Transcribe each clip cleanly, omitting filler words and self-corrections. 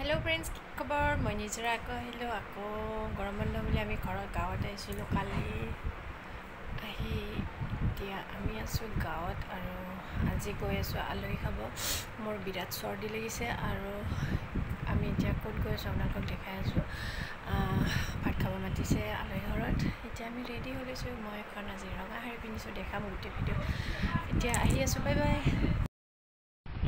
hello friends কি খবৰ মই নিজৰা আকৌ গৰম বন্ধ বুলি আমি ঘৰত গাঁৱত আহিছিলোঁ কালি আহি এতিয়া আমি আছো গাঁৱত আৰু আজি গৈ আছো আলহী খাব মোৰ বিৰাট চৰ্দি লাগিছে আৰু আমি এতিয়া ক'ত গৈ আছো আপোনালোকক দেখাই আছো ভাত খাব মাতিছে আলহী ঘৰত এতিয়া আমি ৰেডি হৈ লৈছো মই এখন আজি ৰঙা শাৰী পিন্ধিছো দেখাম গোটেই ভিডিঅ এতিয়া আহি আছো বাই বাই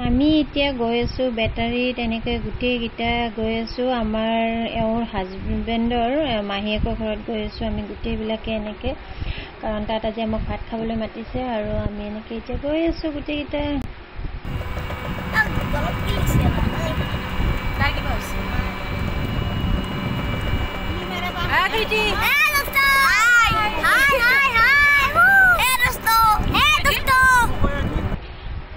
আমি এতিয়া গৈ আছো বেটাৰীত এনেকৈ গোটেইকেইটা গৈ আছো আমাৰ এওঁৰ হাজবেণ্ডৰ মাহীয়েকৰ ঘৰত গৈ আছো আমি গোটেইবিলাকে এনেকৈ কাৰণ তাত আজি আমাক ভাত খাবলৈ মাতিছে আৰু আমি এনেকৈ এতিয়া গৈ আছো গোটেইকেইটা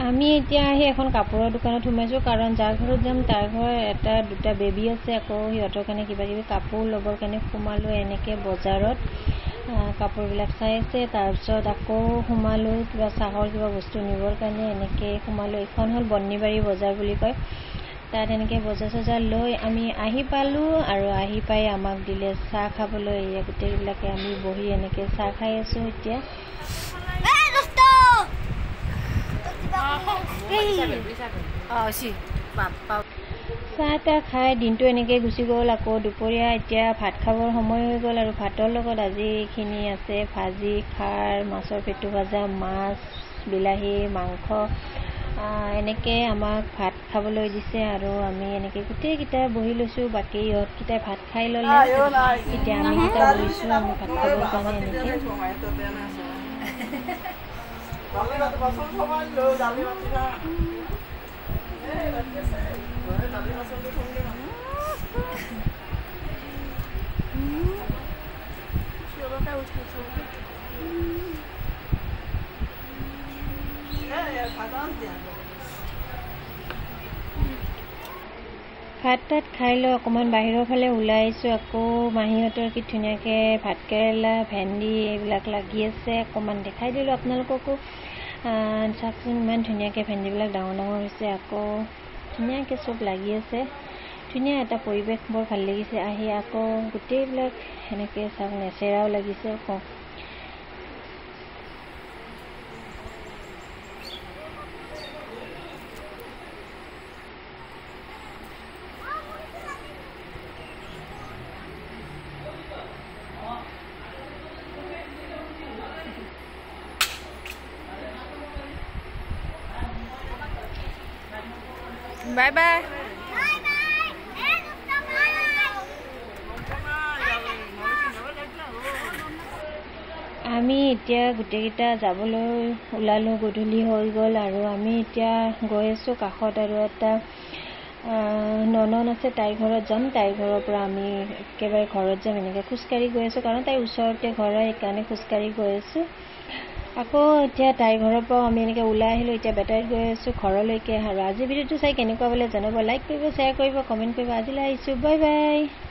আমি এতিয়া আহি এখন কাপোৰৰ দোকানত সোমাইছো কাৰণ যাৰ ঘৰত যাম তাৰ ঘৰ এটা দুটা বেবী আছে আকৌ সিহঁতৰ কাৰণে কিবা কিবি কাপোৰ ল'বৰ কাৰণে সোমালো এনেকৈ বজাৰত কাপোৰবিলাক চাই আছে তাৰপিছত আকৌ সোমালো কিবা চাহৰ কিবা বস্তু নিবৰ কাৰণে এনেকৈ সোমালো এখন হ'ল বন্নিবাৰী বজাৰ বুলি কয় তাত এনেকৈ বজাৰ চজাৰ লৈ আমি আহি পালো আৰু আহি পাই আমাক দিলে চাহ খাবলৈ গোটেইবিলাকে আমি বহি এনেকৈ চাহ খাই আছো এতিয়া চাহ তাহ খাই দিনটো এনেকৈ গুচি গ'ল আকৌ দুপৰীয়া এতিয়া ভাত খাবৰ সময় হৈ গ'ল আৰু ভাতৰ লগত আজি এইখিনি আছে ভাজি খাৰ মাছৰ পেটু ভাজা মাছ বিলাহী মাংস এনেকৈ আমাক ভাত খাবলৈ দিছে আৰু আমি এনেকৈ গোটেইকেইটা বহি লৈছোঁ বাকী ইহঁতকেইটাই ভাত খাই ল'লে এতিয়া আমি কেইটা বহিছোঁ আমি ভাত খাবৰ কাৰণে এনেকৈ ভাত তাত খাই লৈ অকণমান বাহিৰৰ ফালে ওলাই আহিছোঁ আকৌ মাহীহঁতৰ কি ধুনীয়াকৈ ভাত কেৰেলা ভেন্দি এইবিলাক লাগি আছে অকণমান দেখাই দিলোঁ আপোনালোককো চাওকচোন ইমান ধুনীয়াকৈ ভেন্দিবিলাক ডাঙৰ ডাঙৰ হৈছে আকৌ ধুনীয়াকৈ চব লাগি আছে ধুনীয়া এটা পৰিৱেশ বৰ ভাল লাগিছে আহি আকৌ গোটেইবিলাক সেনেকৈ চাওক নেচেৰাও লাগিছে আকৌ বাই বাই আমি এতিয়া গোটেইকেইটা যাবলৈ ওলালোঁ গধূলি হৈ গ'ল আৰু আমি এতিয়া গৈ আছোঁ কাষত আৰু এটা ননন আছে তাইৰ ঘৰত যাম তাইৰ ঘৰৰ পৰা আমি একেবাৰে ঘৰত যাম এনেকৈ খোজকাঢ়ি গৈ আছোঁ কাৰণ তাইৰ ওচৰতে ঘৰ হয় সেইকাৰণে খোজকাঢ়ি গৈ আছোঁ আকৌ এতিয়া তাইৰ ঘৰৰ পৰাও আমি এনেকৈ ওলাই আহিলোঁ এতিয়া বেটাৰীত গৈ আছোঁ ঘৰলৈকে আৰু আজি ভিডিঅ'টো চাই কেনেকুৱা বোলে জনাব লাইক কৰিব শ্বেয়াৰ কৰিব কমেণ্ট কৰিব আজিলৈ আহিছোঁ বাই বাই